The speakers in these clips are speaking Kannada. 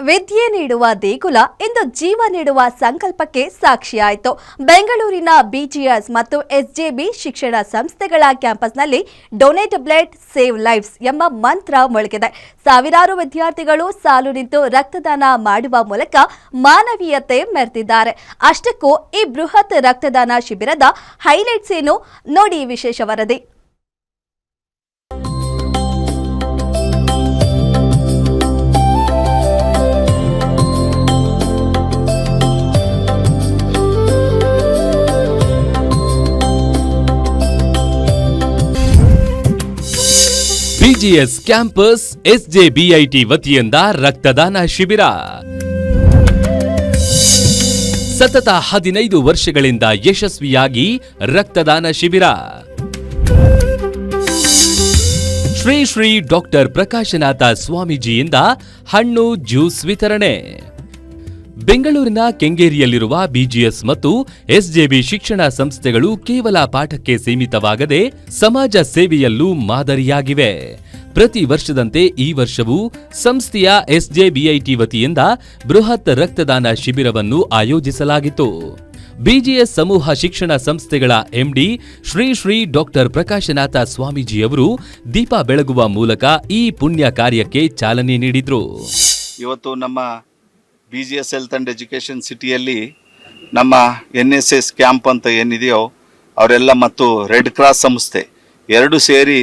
ವಿದ್ಯೆ ನೀಡುವ ದೇಗುಲ ಇಂದು ಜೀವ ನೀಡುವ ಸಂಕಲ್ಪಕ್ಕೆ ಸಾಕ್ಷಿಯಾಯಿತು. ಬೆಂಗಳೂರಿನ ಬಿಜಿಎಸ್ ಮತ್ತು ಎಸ್ಜೆಬಿ ಶಿಕ್ಷಣ ಸಂಸ್ಥೆಗಳ ಕ್ಯಾಂಪಸ್ನಲ್ಲಿ ಡೊನೇಟ್ ಬ್ಲಡ್ ಸೇವ್ ಲೈಫ್ಸ್ ಎಂಬ ಮಂತ್ರ ಮೊಳಗಿದೆ. ಸಾವಿರಾರು ವಿದ್ಯಾರ್ಥಿಗಳು ಸಾಲು ನಿಂತು ರಕ್ತದಾನ ಮಾಡುವ ಮೂಲಕ ಮಾನವೀಯತೆ ಮೆರೆದಿದ್ದಾರೆ. ಅಷ್ಟಕ್ಕೂ ಈ ಬೃಹತ್ ರಕ್ತದಾನ ಶಿಬಿರದ ಹೈಲೈಟ್ಸ್ ಏನು ನೋಡಿ ವಿಶೇಷ ವರದಿ. ಬಿಜಿಎಸ್ ಕ್ಯಾಂಪಸ್ ಎಸ್ಜೆಬಿಐಟಿ ವತಿಯಿಂದ ರಕ್ತದಾನ ಶಿಬಿರ. ಸತತ 15 ವರ್ಷಗಳಿಂದ ಯಶಸ್ವಿಯಾಗಿ ರಕ್ತದಾನ ಶಿಬಿರ. ಶ್ರೀ ಶ್ರೀ ಡಾಕ್ಟರ್ ಪ್ರಕಾಶನಾಥ ಸ್ವಾಮೀಜಿಯಿಂದ ಹಣ್ಣು ಜ್ಯೂಸ್ ವಿತರಣೆ. ಬೆಂಗಳೂರಿನ ಕೆಂಗೇರಿಯಲ್ಲಿರುವ ಬಿಜಿಎಸ್ ಮತ್ತು ಎಸ್ಜೆಬಿ ಶಿಕ್ಷಣ ಸಂಸ್ಥೆಗಳು ಕೇವಲ ಪಾಠಕ್ಕೆ ಸೀಮಿತವಾಗದೆ ಸಮಾಜ ಸೇವೆಯಲ್ಲೂ ಮಾದರಿಯಾಗಿವೆ. ಪ್ರತಿ ವರ್ಷದಂತೆ ಈ ವರ್ಷವೂ ಸಂಸ್ಥೆಯ ಎಸ್ಜೆಬಿಐಟಿ ವತಿಯಿಂದ ಬೃಹತ್ ರಕ್ತದಾನ ಶಿಬಿರವನ್ನು ಆಯೋಜಿಸಲಾಗಿತ್ತು. ಬಿಜಿಎಸ್ ಸಮೂಹ ಶಿಕ್ಷಣ ಸಂಸ್ಥೆಗಳ ಎಂಡಿ ಶ್ರೀ ಶ್ರೀ ಡಾಕ್ಟರ್ ಪ್ರಕಾಶನಾಥ ಸ್ವಾಮೀಜಿಯವರು ದೀಪ ಬೆಳಗುವ ಮೂಲಕ ಈ ಪುಣ್ಯ ಕಾರ್ಯಕ್ಕೆ ಚಾಲನೆ ನೀಡಿದ್ರು. ಇವತ್ತು ನಮ್ಮ BGS ಹೆಲ್ತ್ ಆ್ಯಂಡ್ ಎಜುಕೇಷನ್ ಸಿಟಿಯಲ್ಲಿ ನಮ್ಮ NSS ಕ್ಯಾಂಪ್ ಅಂತ ಏನಿದೆಯೋ ಅವರೆಲ್ಲ ಮತ್ತು ರೆಡ್ ಕ್ರಾಸ್ ಸಂಸ್ಥೆ ಎರಡು ಸೇರಿ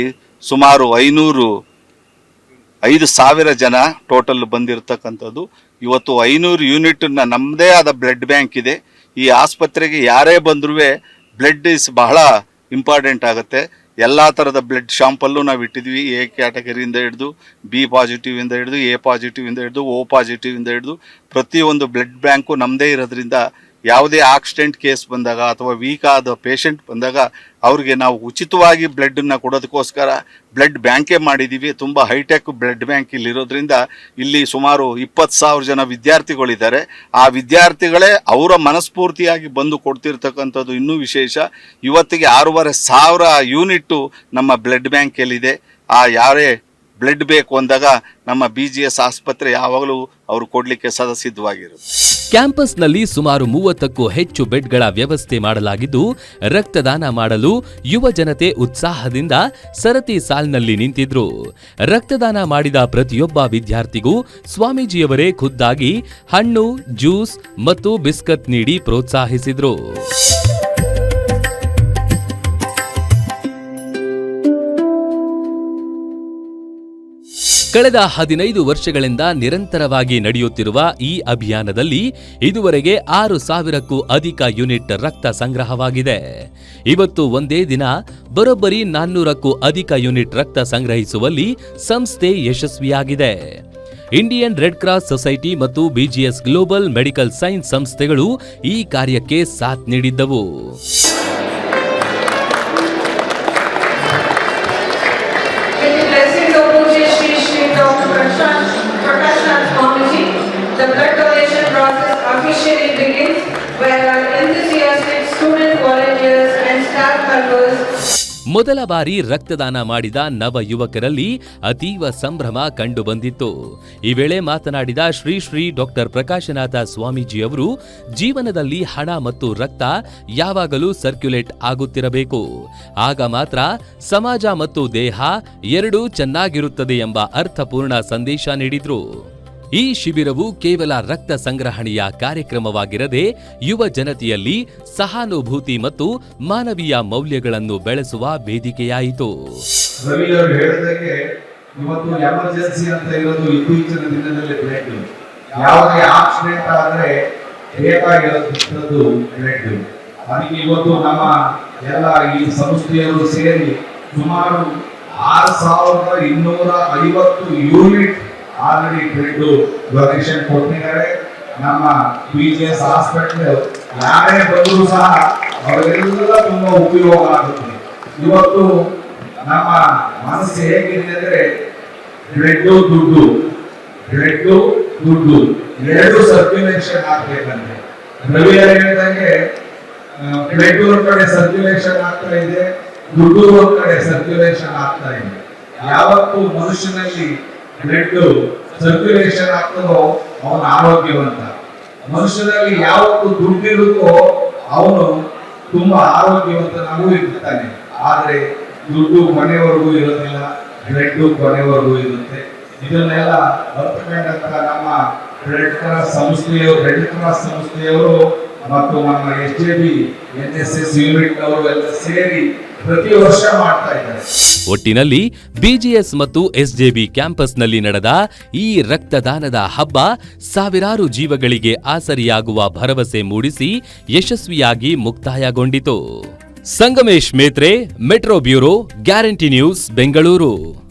ಸುಮಾರು 5,000 ಜನ ಟೋಟಲ್ ಬಂದಿರತಕ್ಕಂಥದ್ದು. ಇವತ್ತು 500 ಯೂನಿಟ್ನ ನಮ್ಮದೇ ಆದ ಬ್ಲಡ್ ಬ್ಯಾಂಕ್ ಇದೆ. ಈ ಆಸ್ಪತ್ರೆಗೆ ಯಾರೇ ಬಂದರೂ ಬ್ಲಡ್ ಇಸ್ ಬಹಳ ಇಂಪಾರ್ಟೆಂಟ್ ಆಗುತ್ತೆ. ಎಲ್ಲ ಥರದ ಬ್ಲಡ್ ಶಾಂಪಲ್ಲು ನಾವು ಇಟ್ಟಿದ್ವಿ. A ಕ್ಯಾಟಗರಿಯಿಂದ ಹಿಡಿದು B ಪಾಸಿಟಿವಿಂದ ಹಿಡಿದು A ಪಾಸಿಟಿವಿಂದ ಹಿಡಿದು O ಪಾಸಿಟಿವಿಂದ ಹಿಡಿದು ಪ್ರತಿಯೊಂದು ಬ್ಲಡ್ ಬ್ಯಾಂಕು ನಮ್ಮದೇ ಇರೋದ್ರಿಂದ ಯಾವುದೇ ಆಕ್ಸಿಡೆಂಟ್ ಕೇಸ್ ಬಂದಾಗ ಅಥವಾ ವೀಕ್ ಆದ ಪೇಷಂಟ್ ಬಂದಾಗ ಅವ್ರಿಗೆ ನಾವು ಉಚಿತವಾಗಿ ಬ್ಲಡ್ಡನ್ನು ಕೊಡೋದಕ್ಕೋಸ್ಕರ ಬ್ಲಡ್ ಬ್ಯಾಂಕೇ ಮಾಡಿದ್ದೀವಿ. ತುಂಬ ಹೈಟೆಕ್ ಬ್ಲಡ್ ಬ್ಯಾಂಕ್ ಇಲ್ಲಿರೋದ್ರಿಂದ ಇಲ್ಲಿ ಸುಮಾರು 20,000 ಜನ ವಿದ್ಯಾರ್ಥಿಗಳಿದ್ದಾರೆ. ಆ ವಿದ್ಯಾರ್ಥಿಗಳೇ ಅವರ ಮನಸ್ಫೂರ್ತಿಯಾಗಿ ಬಂದು ಕೊಡ್ತಿರ್ತಕ್ಕಂಥದ್ದು ಇನ್ನೂ ವಿಶೇಷ. ಇವತ್ತಿಗೆ 6,500 ಯೂನಿಟ್ಟು ನಮ್ಮ ಬ್ಲಡ್ ಬ್ಯಾಂಕಲ್ಲಿದೆ. ಯಾರೇ ಬ್ಲಡ್ ಬೇಕು ಅಂದಾಗ ನಮ್ಮ BGS ಆಸ್ಪತ್ರೆ ಯಾವಾಗಲೂ ಅವರು ಕೊಡಲಿಕ್ಕೆ ಸದಾ ಸಿದ್ಧವಾಗಿರುತ್ತೆ. ಕ್ಯಾಂಪಸ್ನಲ್ಲಿ ಸುಮಾರು 30ಕ್ಕೂ ಹೆಚ್ಚು ಬೆಡ್ಗಳ ವ್ಯವಸ್ಥೆ ಮಾಡಲಾಗಿದ್ದು ರಕ್ತದಾನ ಮಾಡಲು ಯುವ ಜನತೆ ಉತ್ಸಾಹದಿಂದ ಸರತಿ ಸಾಲಿನಲ್ಲಿ ನಿಂತಿದ್ರು. ರಕ್ತದಾನ ಮಾಡಿದ ಪ್ರತಿಯೊಬ್ಬ ವಿದ್ಯಾರ್ಥಿಗೂ ಸ್ವಾಮೀಜಿಯವರೇ ಖುದ್ದಾಗಿ ಹಣ್ಣು, ಜ್ಯೂಸ್ ಮತ್ತು ಬಿಸ್ಕತ್ ನೀಡಿ ಪ್ರೋತ್ಸಾಹಿಸಿದ್ರು. ಕಳೆದ 15 ವರ್ಷಗಳಿಂದ ನಿರಂತರವಾಗಿ ನಡೆಯುತ್ತಿರುವ ಈ ಅಭಿಯಾನದಲ್ಲಿ ಇದುವರೆಗೆ 6,000ಕ್ಕೂ ಅಧಿಕ ಯೂನಿಟ್ ರಕ್ತ ಸಂಗ್ರಹವಾಗಿದೆ. ಇವತ್ತು ಒಂದೇ ದಿನ ಬರೋಬ್ಬರಿ 400ಕ್ಕೂ ಅಧಿಕ ಯೂನಿಟ್ ರಕ್ತ ಸಂಗ್ರಹಿಸುವಲ್ಲಿ ಸಂಸ್ಥೆ ಯಶಸ್ವಿಯಾಗಿದೆ. ಇಂಡಿಯನ್ ರೆಡ್ ಕ್ರಾಸ್ ಸೊಸೈಟಿ ಮತ್ತು ಬಿಜಿಎಸ್ ಗ್ಲೋಬಲ್ ಮೆಡಿಕಲ್ ಸೈನ್ಸ್ ಸಂಸ್ಥೆಗಳು ಈ ಕಾರ್ಯಕ್ಕೆ ಸಾಥ್ ನೀಡಿದ್ದವು. The blood donation process officially begins, where our enthusiastic student volunteers and staff members. ಮೊದಲ ಬಾರಿ ರಕ್ತದಾನ ಮಾಡಿದ ನವ ಯುವಕರಲ್ಲಿ ಅತೀವ ಸಂಭ್ರಮ ಕಂಡುಬಂದಿತ್ತು. ಈ ವೇಳೆ ಮಾತನಾಡಿದ ಶ್ರೀ ಶ್ರೀ ಡಾಕ್ಟರ್ ಪ್ರಕಾಶನಾಥ ಸ್ವಾಮೀಜಿಯವರು ಜೀವನದಲ್ಲಿ ಹಣ ಮತ್ತು ರಕ್ತ ಯಾವಾಗಲೂ ಸರ್ಕ್ಯುಲೇಟ್ ಆಗುತ್ತಿರಬೇಕು. ಆಗ ಮಾತ್ರ ಸಮಾಜ ಮತ್ತು ದೇಹ ಎರಡೂ ಚೆನ್ನಾಗಿರುತ್ತದೆ ಎಂಬ ಅರ್ಥಪೂರ್ಣ ಸಂದೇಶ ನೀಡಿದ್ರು. ಈ ಶಿಬಿರವು ಕೇವಲ ರಕ್ತ ಸಂಗ್ರಹಣೆಯ ಕಾರ್ಯಕ್ರಮವಾಗಿರದೆ ಯುವ ಜನತೆಯಲ್ಲಿ ಸಹಾನುಭೂತಿ ಮತ್ತು ಮಾನವೀಯ ಮೌಲ್ಯಗಳನ್ನು ಬೆಳೆಸುವ ವೇದಿಕೆಯಾಯಿತು. ಇವತ್ತು ಎಮರ್ಜೆನ್ಸಿ ಅಂತ ಇರೋದು ಇತ್ತೀಚಿನ ದಿನದಲ್ಲಿ ಬ್ಲಡ್. ಯಾವುದೇ ಆಕ್ಸಿಡೆಂಟ್ ಆದರೆ ಬೇಕಾಗಿರೋದು ಬ್ಲಡ್. ಅದಕ್ಕೆ ಇವತ್ತು ನಮ್ಮ ಎಲ್ಲ ಈ ಸಂಸ್ಥೆಯವರು ಸೇರಿ ಸುಮಾರು 6,250 ಯೂನಿಟ್ ಆಲ್ರೆಡಿ ಬ್ಲಡ್ ಡೊನೇಷನ್ ಕೊಟ್ಟಿದ್ದಾರೆ. ನಮ್ಮ BGS ಹಾಸ್ಪಿಟಲ್ ಯಾರೇ ಬಂದರೂ ಸಹ ಅವರೆಲ್ಲ ತುಂಬಾ ಉಪಯೋಗ ಆಗುತ್ತೆ. ಇವತ್ತು ನಮ್ಮ ಮನಸ್ಸು ಹೇಗಿದೆ ಅಂದ್ರೆ ಬ್ಲಡ್ ದುಡ್ಡು ಎರಡು ಸರ್ಕ್ಯುಲೇಷನ್ ಆಗ್ಬೇಕಂತೆ. ರವಿ ಹೇಳಿದಂಗೆ ಬ್ಲಡ್ ಒಂದ್ ಕಡೆ ಸರ್ಕ್ಯುಲೇಷನ್ ಆಗ್ತಾ ಇದೆ, ದುಡ್ಡು ಒಂದ್ ಕಡೆ ಸರ್ಕ್ಯುಲೇಷನ್ ಆಗ್ತಾ ಇದೆ. ಯಾವತ್ತು ಮನುಷ್ಯನಲ್ಲಿ ಬ್ಲಡ್ ಸರ್ಕ್ಯುಲೇಷನ್ ಆಗ್ತದೋ ಅವನ ಆರೋಗ್ಯವಂತ. ಮನುಷ್ಯನಲ್ಲಿ ಯಾವತ್ತು ದುಡ್ಡಿರುತ್ತೋ ಅವನು ತುಂಬಾ ಆರೋಗ್ಯವಂತನಾಗೂ ಇರ್ತಾನೆ. ಆದ್ರೆ ದುಡ್ಡು ಕೊನೆವರೆಗೂ ಇರೋದಿಲ್ಲ, ಬ್ಲಡ್ ಕೊನೆವರೆಗೂ ಇರುತ್ತೆ. ಇದನ್ನೆಲ್ಲ ಅರ್ಥಕೊಂಡಂತ ನಮ್ಮ ರೆಡ್ ಕ್ರಾಸ್ ಸಂಸ್ಥೆಯವರು ಮತ್ತು ನಮ್ಮ SJB NSS ಯೂನಿಟ್ ಅವರು ಎಲ್ಲ ಸೇರಿ ಪ್ರತಿ ವರ್ಷ ಮಾಡ್ತಾ ಇದ್ದಾರೆ. ಒಟ್ಟಿನಲ್ಲಿ ಬಿಜಿಎಸ್ ಮತ್ತು ಎಸ್ಜೆಬಿ ಕ್ಯಾಂಪಸ್ನಲ್ಲಿ ನಡೆದ ಈ ರಕ್ತದಾನದ ಹಬ್ಬ ಸಾವಿರಾರು ಜೀವಗಳಿಗೆ ಆಸರಿಯಾಗುವ ಭರವಸೆ ಮೂಡಿಸಿ ಯಶಸ್ವಿಯಾಗಿ ಮುಕ್ತಾಯಗೊಂಡಿತು. Sangamesh Metre, metro bureau, guarantee news, Bengaluru.